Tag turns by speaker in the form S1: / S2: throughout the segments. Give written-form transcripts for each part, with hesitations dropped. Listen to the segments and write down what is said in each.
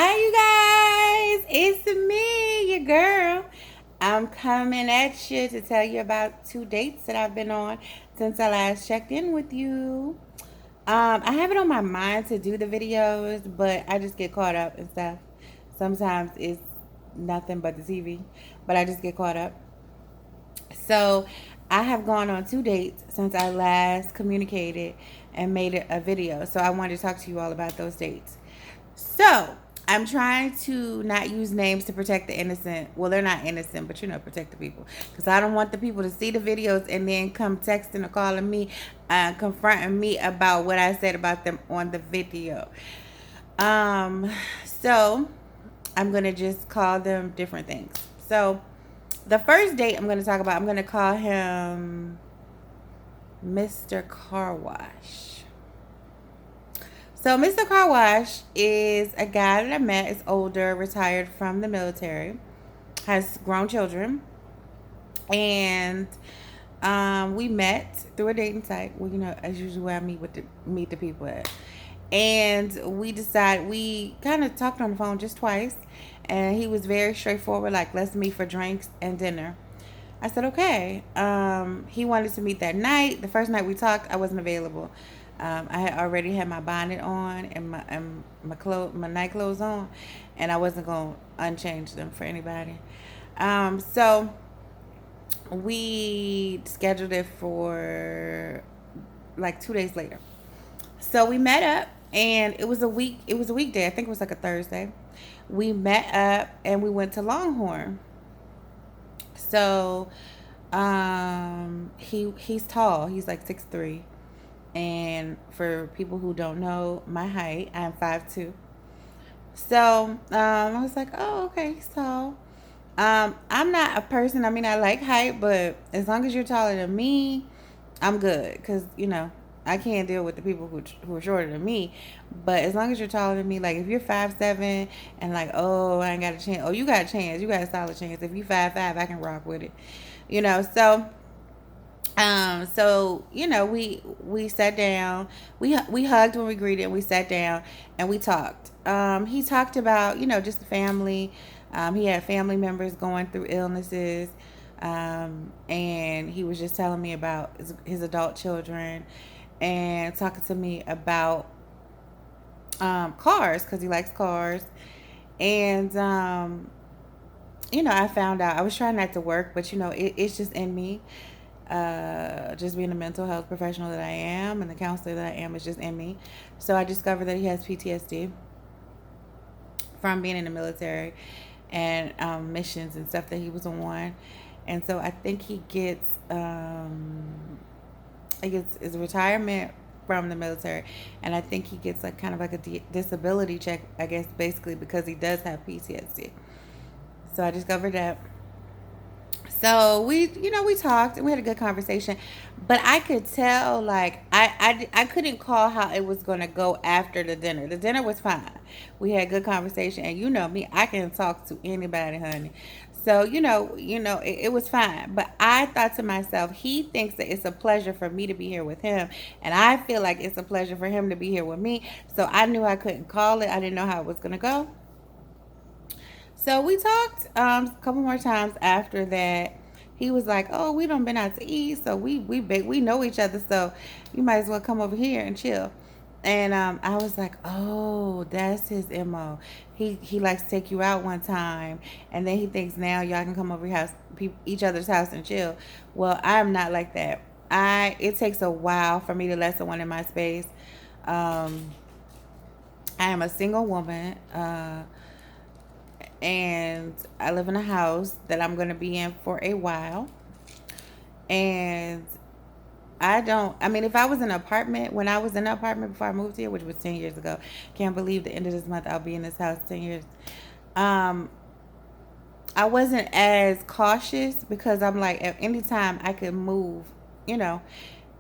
S1: Hi, you guys. It's me, your girl. I'm coming at you to tell you about two dates that I've been on since I last checked in with you. I have it on my mind to do the videos, but I just get caught up and stuff. Sometimes it's nothing but the TV, but I just get caught up. So I have gone on two dates since I last communicated and made a video. So I wanted to talk to you all about those dates. So I'm trying to not use names to protect the innocent. Well, they're not innocent, but protect the people. Because I don't want the people to see the videos and then come texting or calling me, confronting me about what I said about them on the video. So I'm gonna just call them different things. So the first date I'm gonna talk about, I'm gonna call him Mr. Car Wash. So Mr. Car Wash is a guy that I met. Is older, retired from the military, has grown children, and we met through a dating site. Well, as usual, where I meet the people at. And we kind of talked on the phone just twice, and he was very straightforward, like, let's meet for drinks and dinner. I said, okay. He wanted to meet that night. The first night we talked, I wasn't available. I had already had my bonnet on and my night clothes on, and I wasn't gonna unchange them for anybody. So we scheduled it for like 2 days later. So we met up, and it was a week. It was a weekday. I think it was like a Thursday. We met up and we went to Longhorn. So he's tall. He's like 6'3". And for people who don't know my height, I'm 5'2". So I was like, oh, okay, he's tall. I'm not a person. I mean, I like height, but as long as you're taller than me, I'm good. Cause I can't deal with the people who are shorter than me. But as long as you're taller than me, like if you're 5'7" and like, oh, I ain't got a chance. Oh, you got a chance. You got a solid chance. If you 5'5", I can rock with it. So we sat down. We hugged when we greeted. We sat down and we talked. He talked about just the family. He had family members going through illnesses, and he was just telling me about his adult children, and talking to me about cars because he likes cars. And I found out I was trying not to work, but it's just in me. Just being a mental health professional that I am and the counselor that I am is just in me. So I discovered that he has PTSD from being in the military and missions and stuff that he was on. And so I think he gets his retirement from the military, and I think he gets like kind of like a disability check, I guess, basically because he does have PTSD. So I discovered that. So we talked and we had a good conversation, but I could tell, like, I couldn't call how it was going to go after the dinner. The dinner was fine. We had good conversation, and me, I can talk to anybody, honey. So it was fine. But I thought to myself, he thinks that it's a pleasure for me to be here with him, and I feel like it's a pleasure for him to be here with me. So I knew I couldn't call it. I didn't know how it was going to go. So we talked a couple more times after that. He was like, "Oh, we don't been out to eat, so we know each other, so you might as well come over here and chill." And I was like, "Oh, that's his mo. He likes to take you out one time, and then he thinks now y'all can come over each other's house and chill." Well, I'm not like that. It takes a while for me to let someone in my space. Um, I am a single woman. And I live in a house that I'm going to be in for a while. And I mean, if I was in an apartment, when I was in an apartment before I moved here, which was 10 years ago, can't believe the end of this month I'll be in this house 10 years. Um, I wasn't as cautious because I'm like, at any time I could move, you know,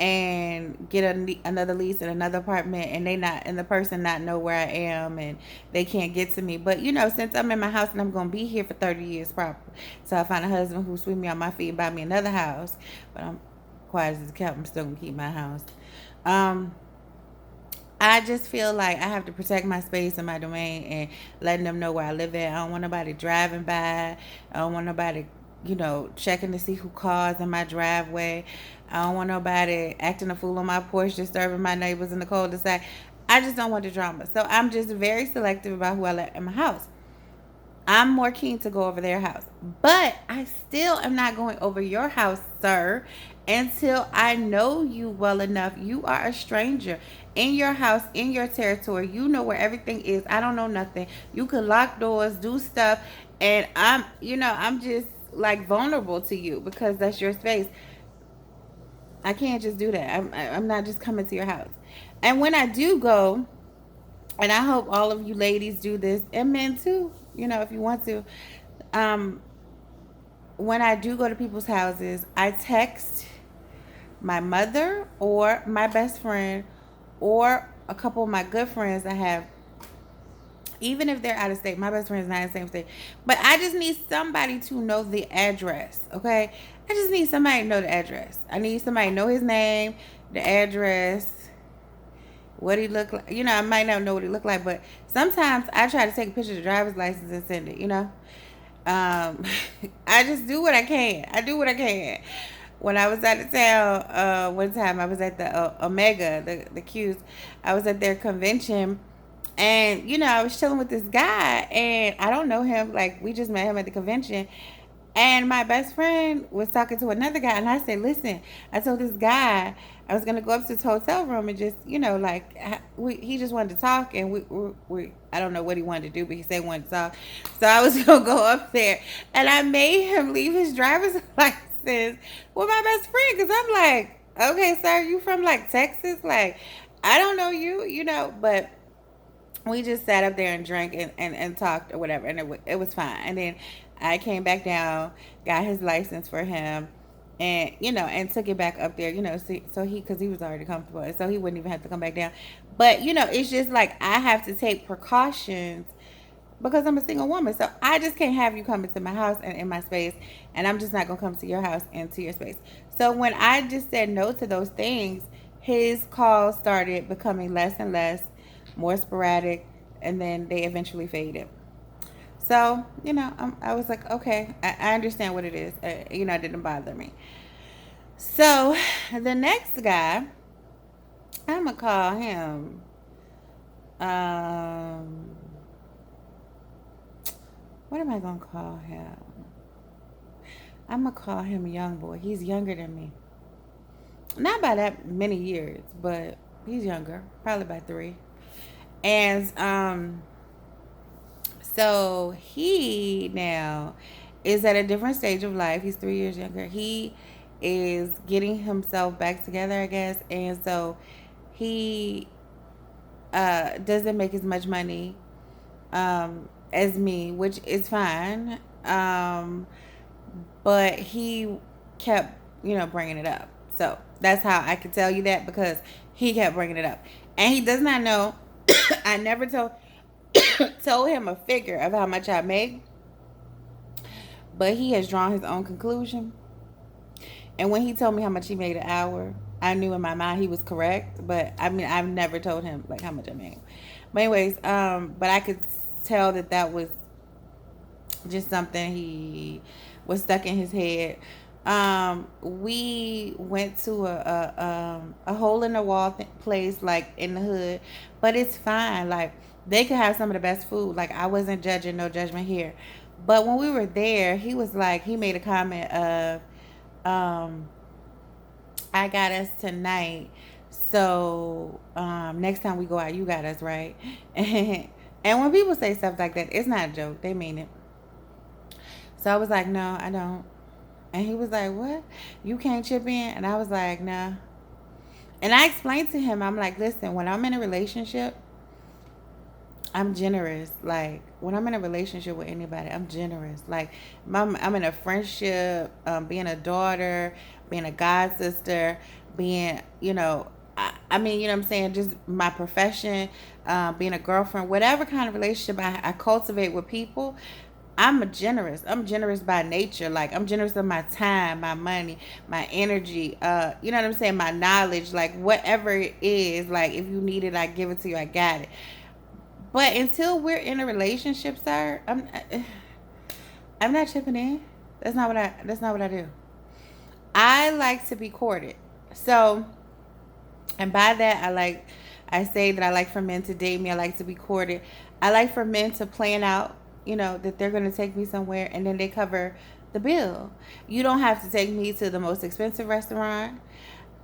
S1: and get another lease in another apartment, and the person not know where I am, and they can't get to me. But since I'm in my house and I'm gonna be here for 30 years probably, so I find a husband who sweep me on my feet and buy me another house. But I'm quiet as a cat. I'm still gonna keep my house. Um, I just feel like I have to protect my space and my domain and letting them know where I live at. I don't want nobody driving by. I don't want nobody, checking to see who cars in my driveway. I don't want nobody acting a fool on my porch, disturbing my neighbors in the cul-de-sac. I just don't want the drama. So I'm just very selective about who I let in my house. I'm more keen to go over their house. But I still am not going over your house, sir, until I know you well enough. You are a stranger in your house, in your territory. You know where everything is. I don't know nothing. You can lock doors, do stuff, and I'm just like vulnerable to you because that's your space. I can't just do that. I'm not just coming to your house. And when I do go, and I hope all of you ladies do this, and men too, if you want to. Um, when I do go to people's houses, I text my mother or my best friend or a couple of my good friends I have, even if they're out of state. My best friend's not in the same state. But I just need somebody to know the address, okay? I just need somebody to know the address. I need somebody to know his name, the address, what he look like. I might not know what he look like, but sometimes I try to take a picture of the driver's license and send it. I just do what I can. I do what I can. When I was out of town, one time I was at the Omega, the Q's. I was at their convention, and I was chilling with this guy, and I don't know him. Like, we just met him at the convention, and my best friend was talking to another guy, and I said, "Listen," I told this guy I was gonna go up to his hotel room and just, he just wanted to talk, and we I don't know what he wanted to do, but he said he wanted to talk, so I was gonna go up there, and I made him leave his driver's license with my best friend, because I'm like, okay, sir, you from like Texas, like I don't know you, but we just sat up there and drank and talked or whatever, and it was fine. And then I came back down, got his license for him, and and took it back up there, so he, because he was already comfortable, and so he wouldn't even have to come back down. But it's just like I have to take precautions because I'm a single woman. So I just can't have you come into my house and in my space, and I'm just not gonna come to your house and to your space. So when I just said no to those things, his calls started becoming less and less, more sporadic, and then they eventually faded. So I was like, okay, I understand what it is. It didn't bother me. So the next guy, I'm gonna call him. Um, what am I gonna call him? I'm gonna call him Young Boy. He's younger than me, not by that many years, but he's younger, probably by 3. And so he now is at a different stage of life. He's 3 years younger. He is getting himself back together, I guess, and so he doesn't make as much money as me, which is fine. But he kept, bringing it up. So that's how I can tell you that, because he kept bringing it up, and he does not know. I never told him a figure of how much I make, but he has drawn his own conclusion. And when he told me how much he made an hour, I knew in my mind he was correct. But I mean, I've never told him like how much I made. But anyways, but I could tell that was just something he was stuck in his head. We went to a hole in the wall place, like in the hood, but it's fine. Like, they could have some of the best food. Like, I wasn't judging, no judgment here. But when we were there, he was like, he made a comment of, um, I got us tonight. So next time we go out, you got us, right? And when people say stuff like that, it's not a joke. They mean it. So I was like, no, I don't. And he was like, what? You can't chip in? And I was like, nah. And I explained to him, I'm like, listen, when I'm in a relationship, I'm generous. Like, when I'm in a relationship with anybody, I'm generous. Like, I'm in a friendship, being a daughter, being a god sister, being, I mean, you know what I'm saying? Just my profession, being a girlfriend, whatever kind of relationship I cultivate with people, I'm generous. I'm generous by nature. Like, I'm generous of my time, my money, my energy. You know what I'm saying? My knowledge, like whatever it is. Like, if you need it, I give it to you. I got it. But until we're in a relationship, sir, I'm not chipping in. That's not what I do. I like to be courted. So, and by that I say that I like for men to date me. I like to be courted. I like for men to plan out, that they're going to take me somewhere and then they cover the bill. You don't have to take me to the most expensive restaurant.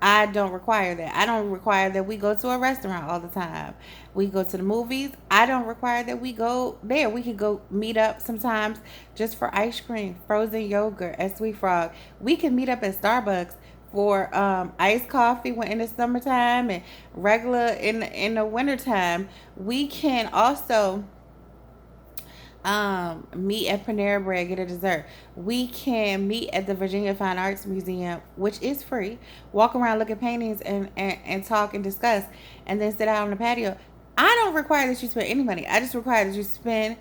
S1: I don't require that. I don't require that we go to a restaurant all the time. We go to the movies. I don't require that we go there. We can go meet up sometimes just for ice cream, frozen yogurt, at Sweet Frog. We can meet up at Starbucks for iced coffee when in the summertime and regular in the wintertime. We can also meet at Panera Bread, get a dessert. We can meet at the Virginia Fine Arts Museum, which is free. Walk around, look at paintings, and talk and discuss, and then sit out on the patio. I don't require that you spend any money. I just require that you spend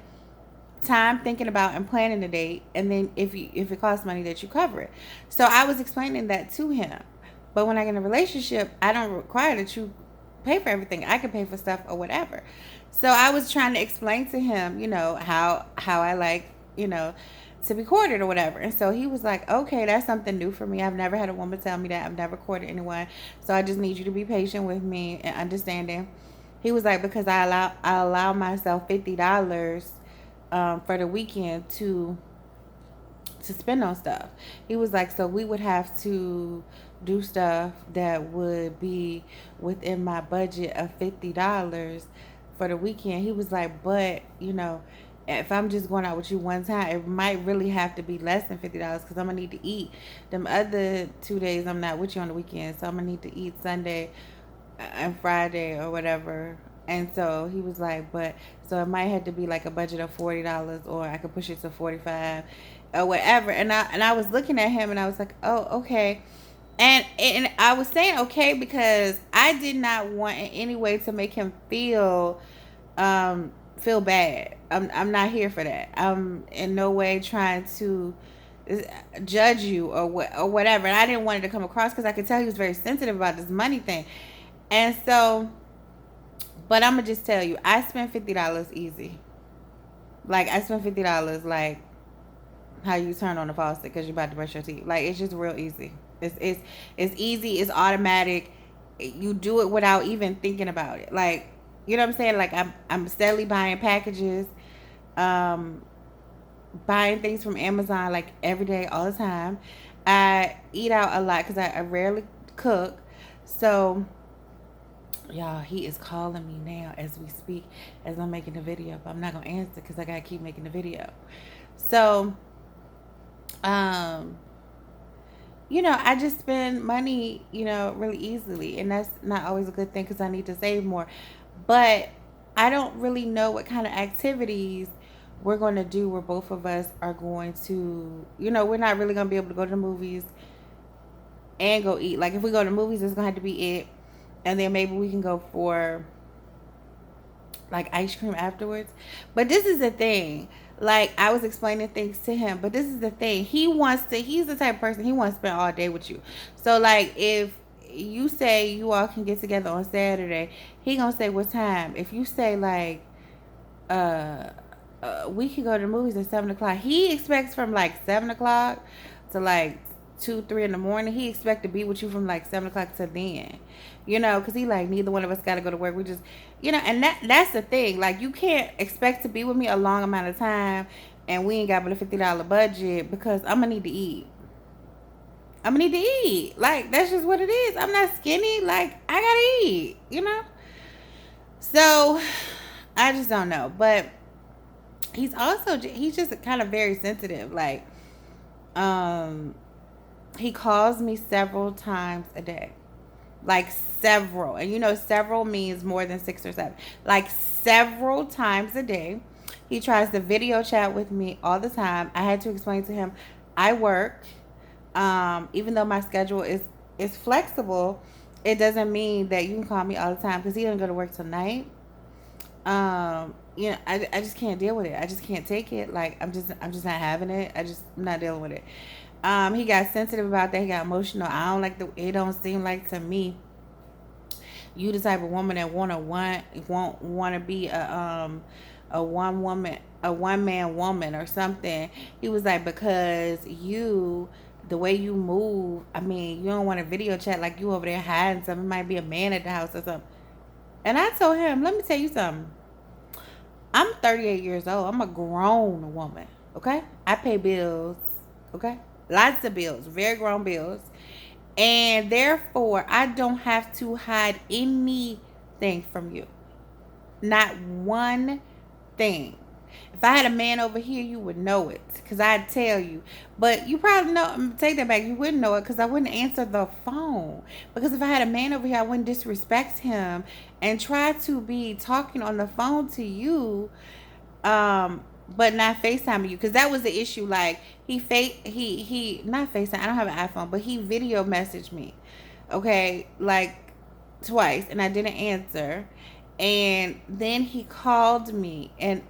S1: time thinking about and planning the date, and then if it costs money, that you cover it. So I was explaining that to him. But when I get in a relationship, I don't require that you pay for everything. I can pay for stuff or whatever. So I was trying to explain to him, how I like, to be courted or whatever. And so he was like, okay, that's something new for me. I've never had a woman tell me that. I've never courted anyone. So I just need you to be patient with me and understanding. He was like, because I allow myself $50 for the weekend to spend on stuff. He was like, so we would have to do stuff that would be within my budget of $50 for the weekend. He was like, but if I'm just going out with you one time, it might really have to be less than $50 because I'm gonna need to eat. Them other 2 days I'm not with you on the weekend, so I'm gonna need to eat Sunday and Friday or whatever. And so he was like, but so it might have to be like a budget of $40, or I could push it to 45 or whatever. And I was looking at him and I was like, oh, okay. And I was saying okay because I did not want in any way to make him feel bad. I'm not here for that. I'm in no way trying to judge you or whatever. And I didn't want it to come across because I could tell he was very sensitive about this money thing. And so, but I'm gonna just tell you, I spent $50 easy. Like, I spent $50 like how you turn on the faucet because you're about to brush your teeth. Like, it's just real easy. It's easy. It's automatic. You do it without even thinking about it. Like, you know what I'm saying? Like, I'm steadily buying packages, buying things from Amazon like every day, all the time. I eat out a lot because I rarely cook. So, y'all, he is calling me now as we speak, as I'm making the video. But I'm not gonna answer because I gotta keep making the video. So, I just spend money, really easily. And that's not always a good thing because I need to save more. But I don't really know what kind of activities we're going to do where both of us are going to, we're not really going to be able to go to the movies and go eat. Like, if we go to the movies, it's going to have to be it. And then maybe we can go for, like, ice cream afterwards. But this is the thing. Like, I was explaining things to him, but this is the thing. He's the type of person, he wants to spend all day with you. So, like, if you say you all can get together on Saturday, he gonna say what time. If you say, like, we could go to the movies at 7 o'clock, he expects from, like, 7 o'clock to, like, 2-3 in the morning. He expect to be with you from, like, 7 o'clock to then. Because he like, neither one of us got to go to work. We just, and that's the thing. Like, you can't expect to be with me a long amount of time and we ain't got but a $50 budget because I'm going to need to eat. I'm going to need to eat. Like, that's just what it is. I'm not skinny. Like, I got to eat, So, I just don't know. But he's just kind of very sensitive. Like, he calls me several times a day. Like, several. And several means more than 6 or 7. Like, several times a day. He tries to video chat with me all the time. I had to explain to him, I work. Even though my schedule is flexible, it doesn't mean that you can call me all the time because he doesn't go to work till night. You know, I just can't deal with it. I just can't take it. Like I'm just not having it. I'm not dealing with it. He got sensitive about that. He got emotional. I don't like the. It don't seem like to me you the type of woman that want to be a one man woman or something. He was like, because you, the way you move, I mean, you don't want to video chat like you over there hiding something. It might be a man at the house or something. And I told him, let me tell you something. I'm 38 years old. I'm a grown woman. Okay, I pay bills. Okay, lots of bills, very grown bills. And therefore, I don't have to hide anything from you. Not one thing. If I had a man over here, you would know it because I'd tell you. But you probably know, take that back, you wouldn't know it because I wouldn't answer the phone. Because if I had a man over here, I wouldn't disrespect him and try to be talking on the phone to you, but not FaceTiming you, because that was the issue. Like he not FaceTime. I don't have an iPhone, but he video messaged me, okay, like twice, and I didn't answer, and then he called me, and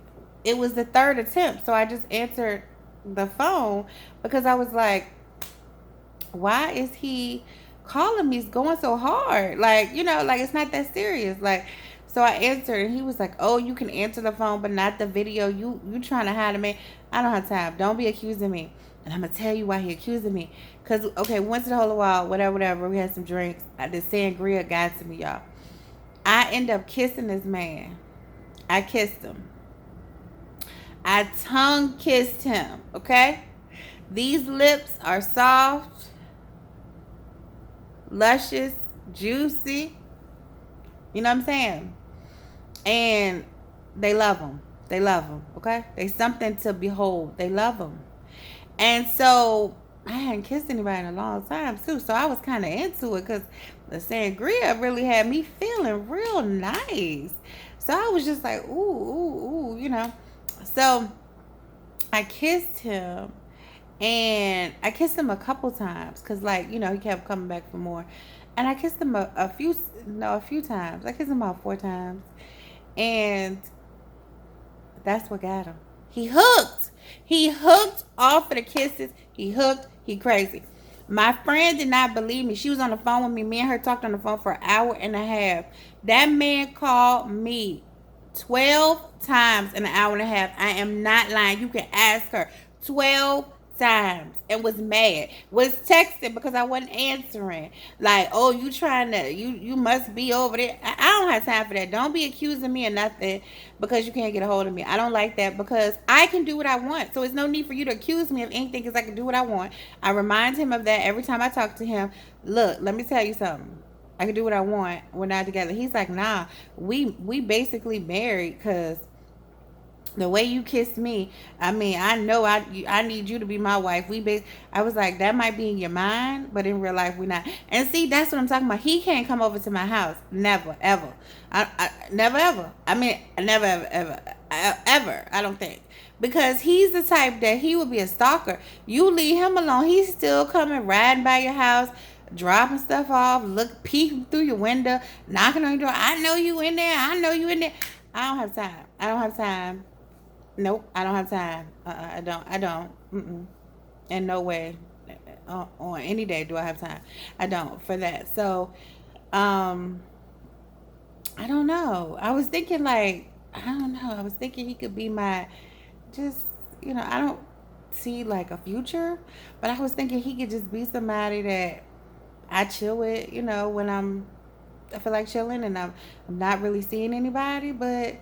S1: it was the third attempt, so I just answered the phone because I was like, why is he calling me? He's going so hard. Like, you know, like it's not that serious. Like, so I answered and he was like, oh, you can answer the phone, but not the video. You trying to hide me. I don't have time. Don't be accusing me. And I'm going to tell you why he accusing me. Because, okay, once in a whole while, whatever. We had some drinks. The sangria got to me, y'all. I end up kissing this man. I kissed him. I tongue kissed him, okay? These lips are soft, luscious, juicy. You know what I'm saying? And they love them. They love them, okay? They something to behold. They love them. And so I hadn't kissed anybody in a long time, too. So I was kind of into it because the sangria really had me feeling real nice. So I was just like, ooh, ooh, ooh, you know. So I kissed him. And I kissed him a couple times because, like, you know, he kept coming back for more. And I kissed him a few times. I kissed him about 4 times. And that's what got him. He hooked. He hooked off of the kisses. He hooked. He crazy. My friend did not believe me. She was on the phone with me. Me and her talked on the phone for an hour and a half. That man called me 12 times in an hour and a half. I am not lying. You can ask her. 12 times, and was mad, was texting because I wasn't answering, like, oh, you trying to, you must be over there. I don't have time for that. Don't be accusing me of nothing because you can't get a hold of me. I don't like that because I can do what I want, so it's no need for you to accuse me of anything because I can do what I want. I remind him of that every time I talk to him. Look, let me tell you something. I can do what I want. We're not together. He's like, nah, we basically married because the way you kissed me, I mean, I know I need you to be my wife. I was like, that might be in your mind, but in real life, we're not. And see, that's what I'm talking about. He can't come over to my house. Never, ever. I never, ever. I mean, never, ever. I don't think. Because he's the type that he would be a stalker. You leave him alone. He's still coming, riding by your house, dropping stuff off, peeking through your window, knocking on your door. I know you in there. I know you in there. I don't have time. I don't have time. Nope, I don't have time. I don't. Mm-mm. In no way. On any day do I have time. I don't for that. So, um, I don't know. I was thinking like, I don't know. I was thinking he could be my, just, you know, I don't see like a future, but I was thinking he could just be somebody that I chill with, you know, when I feel like chilling and I'm not really seeing anybody, but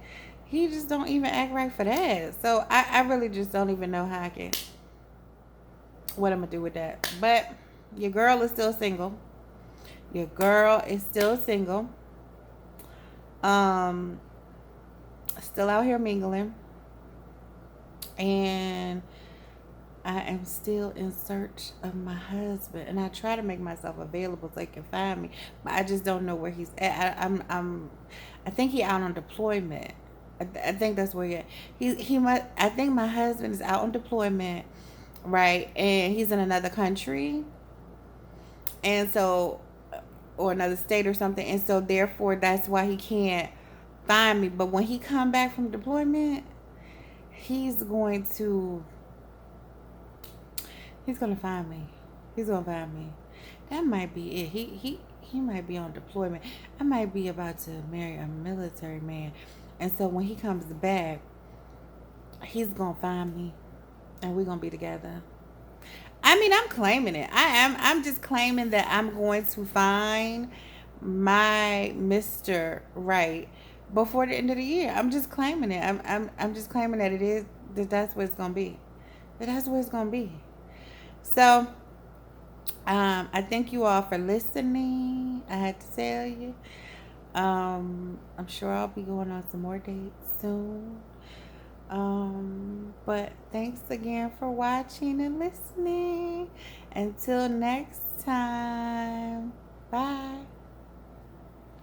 S1: he just don't even act right for that. So I really just don't even know what I'm gonna do with that. But your girl is still single. Your girl is still single. Um, Still out here mingling. And I am still in search of my husband, and I try to make myself available so he can find me, but I just don't know where he's at. I think he out on deployment. I think that's where he at. He must. I think my husband is out on deployment, right? And he's in another country, and so, or another state or something, and so therefore that's why he can't find me. But when he come back from deployment, he's going to find me. He's gonna find me. That might be it. He might be on deployment. I might be about to marry a military man, and so when he comes back, he's gonna find me, and we're gonna be together. I mean, I'm claiming it. I am. I'm just claiming that I'm going to find my Mr. Right before the end of the year. I'm just claiming it. I'm just claiming that it is that's what it's gonna be. That's what it's gonna be. So, I thank you all for listening. I had to tell you. I'm sure I'll be going on some more dates soon. But thanks again for watching and listening. Until next time. Bye.